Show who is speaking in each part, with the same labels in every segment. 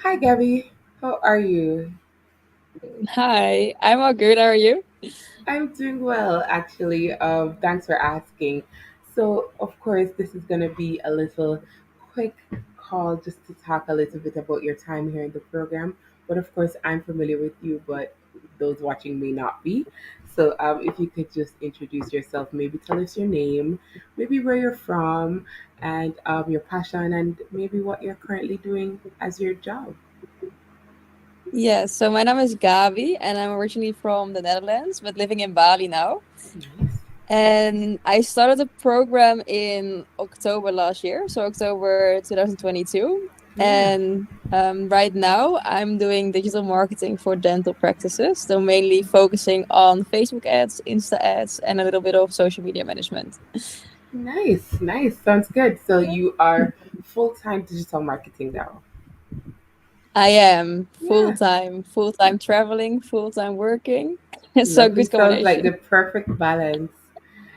Speaker 1: Hi, Gaby. How are you?
Speaker 2: Hi, I'm all good. How are you?
Speaker 1: I'm doing well, actually. Thanks for asking. So, of course, this is going to be a little quick call just to talk a little bit about your time here in the program. But of course, I'm familiar with you, but those watching may not be. So, if you could just introduce yourself, maybe tell us your name, maybe where you're from, and your passion, and maybe what you're currently doing as your job.
Speaker 2: Yeah, so my name is Gaby and I'm originally from the Netherlands, but living in Bali now.
Speaker 1: Nice.
Speaker 2: And I started the program in October last year, so October 2022.
Speaker 1: Yeah.
Speaker 2: And right now I'm doing digital marketing for dental practices, so mainly focusing on Facebook ads, Insta ads, and a little bit of social media management.
Speaker 1: Nice, nice. Sounds good. So you are full-time digital marketing now.
Speaker 2: I am
Speaker 1: Yeah.
Speaker 2: full time traveling, full time working. So
Speaker 1: Lovely.
Speaker 2: good
Speaker 1: Sounds like the
Speaker 2: combination.
Speaker 1: perfect balance.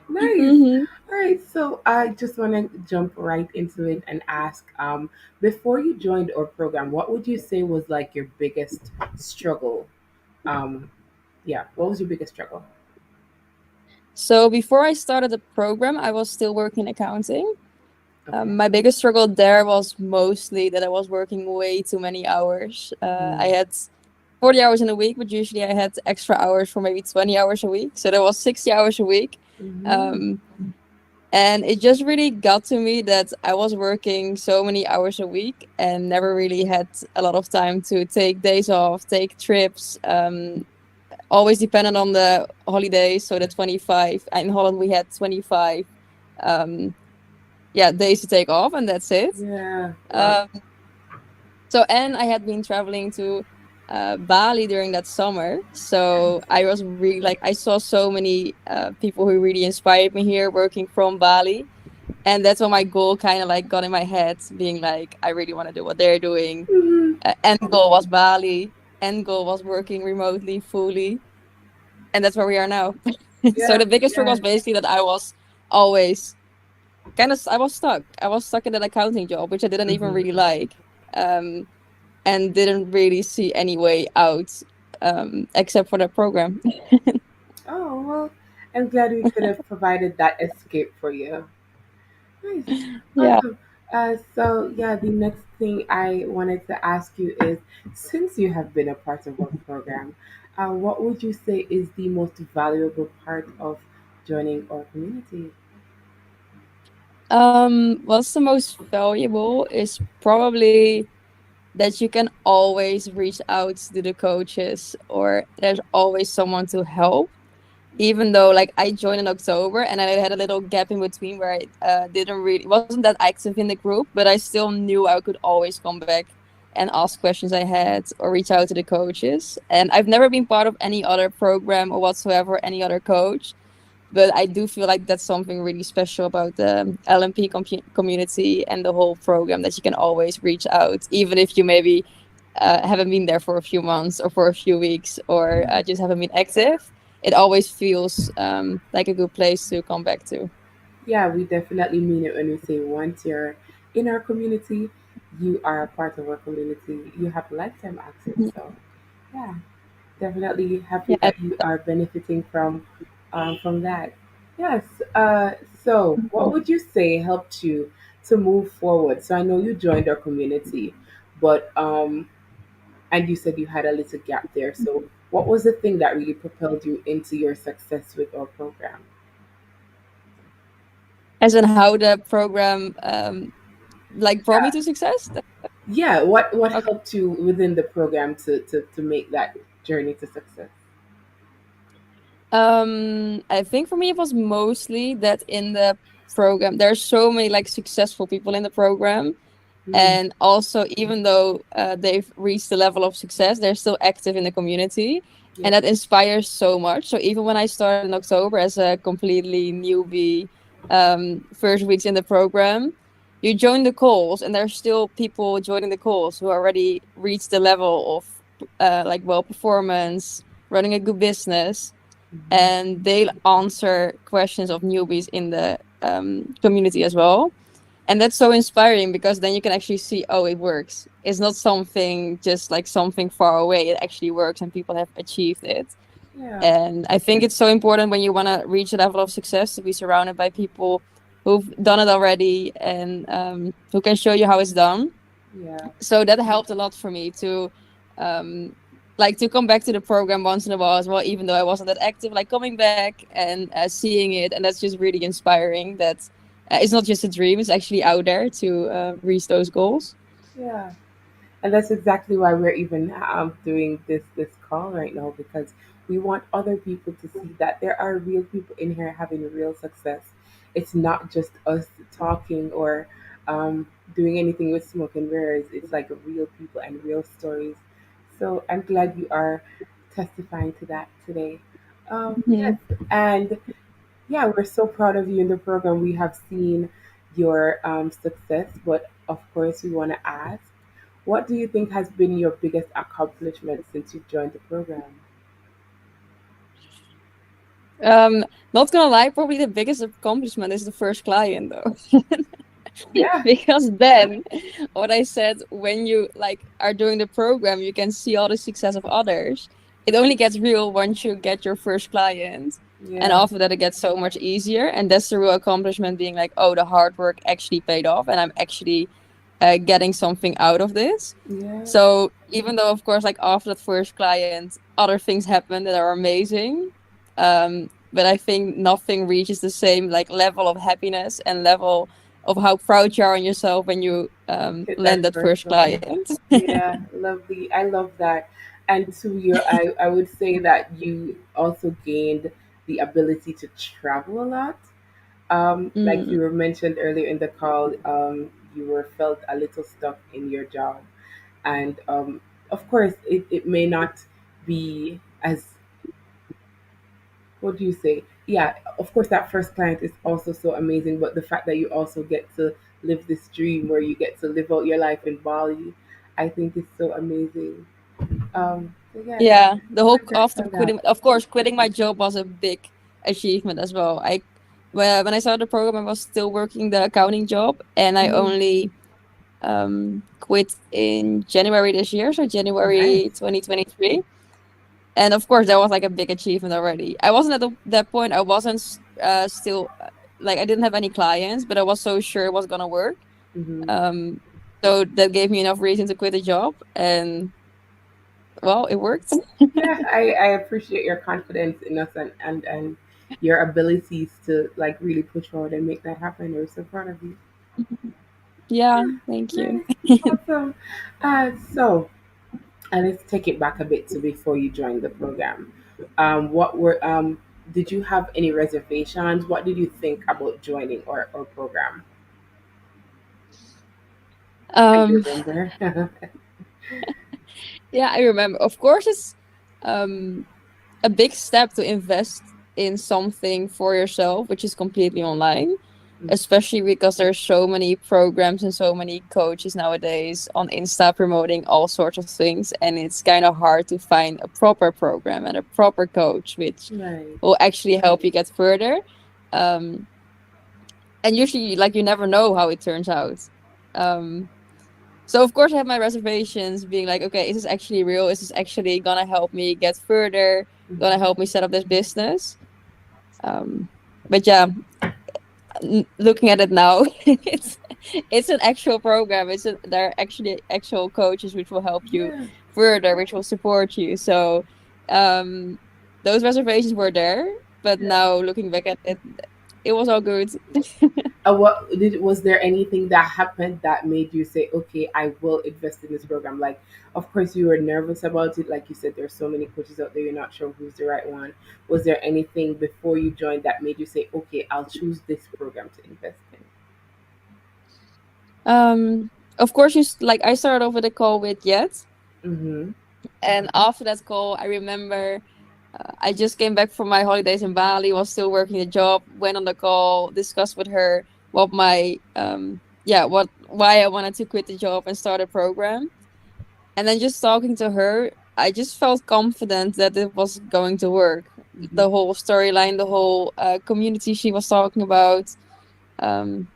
Speaker 1: Nice.
Speaker 2: hmm
Speaker 1: All right. So I just want to jump right into it and ask, before you joined our program, what would you say was like your biggest struggle? Um, yeah. What was your biggest struggle?
Speaker 2: So before I started the program, I was still working in accounting.
Speaker 1: Okay.
Speaker 2: My biggest struggle there was mostly that I was working way too many hours. I
Speaker 1: Mm.
Speaker 2: had 40 hours in a week, but usually I had extra hours for maybe 20 hours a week. So that was 60 hours a week.
Speaker 1: Mm-hmm.
Speaker 2: Um, and it just really got to me that I was working so many hours a week and never really had a lot of time to take days off, take trips. Always dependent on the holidays. So the 25 in Holland we had 25 um days to take off, and that's it.
Speaker 1: Yeah. Well.
Speaker 2: um and I had been traveling to Bali during that summer, so I was really like, I saw so many people who really inspired me here working from Bali, and that's when my goal kind of like got in my head, being like, I really want to do what they're doing.
Speaker 1: Mhm.
Speaker 2: End goal was Bali, end goal was working remotely fully, and that's where we are now. So
Speaker 1: Yeah.
Speaker 2: the biggest struggle
Speaker 1: Yeah.
Speaker 2: was basically that I was always I was stuck. I was stuck in that accounting job, which I didn't even
Speaker 1: Mm-hmm.
Speaker 2: really like, um, and didn't really see any way out, except for that program.
Speaker 1: Oh well. I'm glad we could have provided that escape for you. Nice.
Speaker 2: Yeah.
Speaker 1: Awesome. So yeah, the next thing I wanted to ask you is, since you have been a part of our program, what would you say is the most valuable part of joining our community?
Speaker 2: What's the most valuable is probably that you can always reach out to the coaches, or there's always someone to help. Even though like I joined in October and I had a little gap in between where I didn't really wasn't that active in the group, but I still knew I could always come back and ask questions I had or reach out to the coaches. And I've never been part of any other program or whatsoever, any other coach, but I do feel like that's something really special about the LMP community and the whole program, that you can always reach out, even if you maybe haven't been there for a few months or for a few weeks, or just haven't been active. It always feels like a good place to come back to.
Speaker 1: Yeah, we definitely mean it when we say once you're in our community, you are a part of our community. You have lifetime access. So yeah, definitely happy
Speaker 2: Yeah.
Speaker 1: that you are benefiting from that. Yes. So, what would you say helped you to move forward? So, I know you joined our community, but and you said you had a little gap there. So, what was the thing that really propelled you into your success with our program?
Speaker 2: As in how the program like brought me
Speaker 1: Yeah.
Speaker 2: to success.
Speaker 1: Yeah. What
Speaker 2: Okay.
Speaker 1: helped you within the program to make that journey to success?
Speaker 2: I think for me it was mostly that in the program there's so many like successful people in the program,
Speaker 1: Mm,
Speaker 2: and also even though they've reached the level of success, they're still active in the community,
Speaker 1: yeah.
Speaker 2: and that inspires so much. So even when I started in October as a completely newbie, first weeks in the program, you join the calls and there's still people joining the calls who already reached the level of like well performance, running a good business,
Speaker 1: Mhm.
Speaker 2: and they'll answer questions of newbies in the community as well. And that's so inspiring because then you can actually see, oh, it works. It's not something just like something far away. It actually works and people have achieved it.
Speaker 1: Yeah.
Speaker 2: And I think it's so important when you want to reach a level of success to be surrounded by people who've done it already and who can show you how it's done.
Speaker 1: Yeah.
Speaker 2: So that helped a lot for me to um, like to come back to the program once in a while as well, even though I wasn't that active, like coming back and seeing it. And that's just really inspiring that it's not just a dream, it's actually out there to reach those goals.
Speaker 1: Yeah. And that's exactly why we're even doing this call right now, because we want other people to see that there are real people in here having real success. It's not just us talking or doing anything with smoke and mirrors. It's like real people and real stories. So I'm glad you are testifying to that today. Yes,
Speaker 2: Mhm.
Speaker 1: and yeah, we're so proud of you in the program. We have seen your success, but of course, we want to ask, what do you think has been your biggest accomplishment since you joined the program?
Speaker 2: Um, Not gonna lie, probably the biggest accomplishment is the first client though.
Speaker 1: Yeah,
Speaker 2: Because then what I said, when you like are doing the program you can see all the success of others. It only gets real once you get your first client, and
Speaker 1: yeah,
Speaker 2: after that it gets so much easier, and that's the real accomplishment, being like, oh, the hard work actually paid off and I'm actually getting something out of this.
Speaker 1: yeah,
Speaker 2: So even though of course like after that first client other things happen that are amazing, but I think nothing reaches the same like level of happiness and level of how proud you are on yourself when you
Speaker 1: hit
Speaker 2: land
Speaker 1: that
Speaker 2: that
Speaker 1: first
Speaker 2: first
Speaker 1: one.
Speaker 2: client.
Speaker 1: Yeah, lovely. I love that. And to your, I would say that you also gained the ability to travel a lot. Like
Speaker 2: Mm,
Speaker 1: you were mentioned earlier in the call, you were felt a little stuck in your job. And of course, it may not be as, what do you say? Yeah, of course, that first client is also so amazing, but the fact that you also get to live this dream where you get to live out your life in Bali, I think is so amazing. So yes,
Speaker 2: yeah, the whole
Speaker 1: congrats
Speaker 2: after
Speaker 1: on that.
Speaker 2: quitting, of course, quitting my job was a big achievement as well. When I started the program, I was still working the accounting job, and I
Speaker 1: Mm,
Speaker 2: only quit in January this year, so
Speaker 1: oh,
Speaker 2: January
Speaker 1: nice.
Speaker 2: 2023. And of course that was like a big achievement already. I wasn't at that point, I wasn't still like I didn't have any clients, but I was so sure it was gonna work.
Speaker 1: Hmm.
Speaker 2: um so that gave me enough reason to quit the job, and well, it worked.
Speaker 1: Yeah, I appreciate your confidence in us and your abilities to like really push forward and make that happen. We're so proud of you.
Speaker 2: Yeah, thank you.
Speaker 1: Nice, awesome. So let's take it back a bit to before you joined the program. What were did you have any reservations? What did you think about joining or program? Can you
Speaker 2: um
Speaker 1: remember?
Speaker 2: yeah, I remember, of course it's um a big step to invest in something for yourself, which is completely online, especially because there's so many programs and so many coaches nowadays on Insta promoting all sorts of things, and it's kind of hard to find a proper program and a proper coach which
Speaker 1: Right.
Speaker 2: will actually help you get further. Um, and usually, like, you never know how it turns out. Um, so of course I have my reservations, being like, okay, is this actually real? Is this actually gonna help me get further? Gonna
Speaker 1: Mhm.
Speaker 2: help me set up this business? But yeah, looking at it now, it's an actual program. There are actually actual coaches which will help you
Speaker 1: Yeah.
Speaker 2: further, which will support you. So um, those reservations were there, but
Speaker 1: Yeah.
Speaker 2: now looking back at it, it was all good.
Speaker 1: What did was there anything that happened that made you say, okay, I will invest in this program? Like, of course, you were nervous about it. Like you said, there's so many coaches out there, you're not sure who's the right one. Was there anything before you joined that made you say, okay, I'll choose this program to invest
Speaker 2: Of course, like I started off with a call with Yet,
Speaker 1: in? Mm-hmm.
Speaker 2: and after that call, I remember I just came back from my holidays in Bali, was still working the job, went on the call, discussed with her what my what why I wanted to quit the job and start a program. And then just talking to her, I just felt confident that it was going to work.
Speaker 1: Mm-hmm.
Speaker 2: The whole storyline, the whole community she was talking about. Um,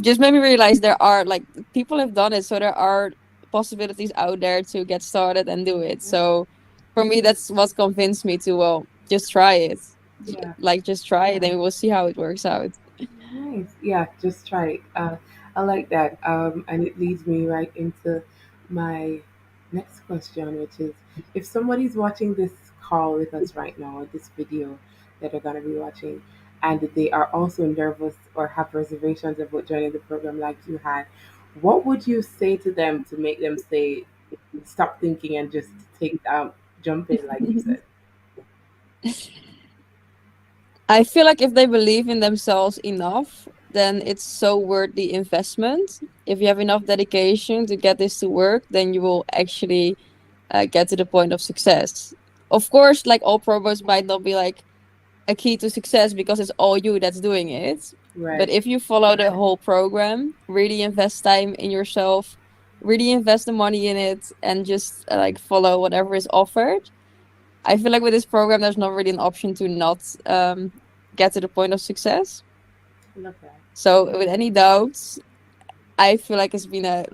Speaker 2: just made me realize there are like people have done it, so there are possibilities out there to get started and do it. So for me, that's what convinced me to, well, just try it.
Speaker 1: Yeah.
Speaker 2: Like just try it, and we will see how it works out.
Speaker 1: Nice. Yeah, just try it. I like that. And it leads me right into my next question, which is if somebody's watching this call with us right now, this video that they're going to be watching, and they are also nervous or have reservations about joining the program like you had, what would you say to them to make them say, stop thinking and just jump in, like you said?
Speaker 2: I feel like if they believe in themselves enough, then it's so worth the investment. If you have enough dedication to get this to work, then you will actually get to the point of success. Of course, like all programs might not be like a key to success because it's all you that's doing it. But
Speaker 1: Right.
Speaker 2: if you follow the whole program, really invest time in yourself, really invest the money in it, and just like follow whatever is offered, I feel like with this program, there's not really an option to not get to the point of success.
Speaker 1: Love that.
Speaker 2: So with any doubts, I feel like it's been a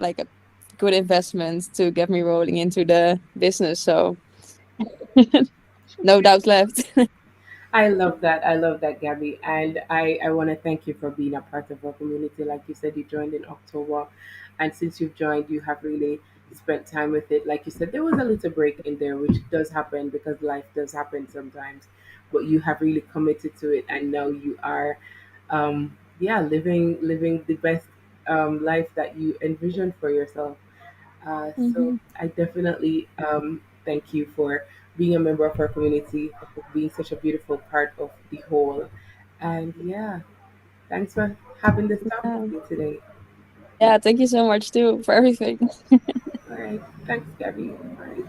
Speaker 2: good investment to get me rolling into the business. So no doubts left.
Speaker 1: I love that. I love that, Gabby. And I want to thank you for being a part of our community. Like you said, you joined in October. And since you've joined, you have really spent time with it. Like you said, there was a little break in there, which does happen because life does happen sometimes. But you have really committed to it. And now you are, yeah, living the best life that you envisioned for yourself. So
Speaker 2: Mhm.
Speaker 1: I definitely thank you for being a member of our community, being such a beautiful part of the whole. And yeah, thanks for having this talk
Speaker 2: Yeah.
Speaker 1: with me today.
Speaker 2: Yeah, thank you so much too for everything.
Speaker 1: All right. Thanks, Gabby. All right.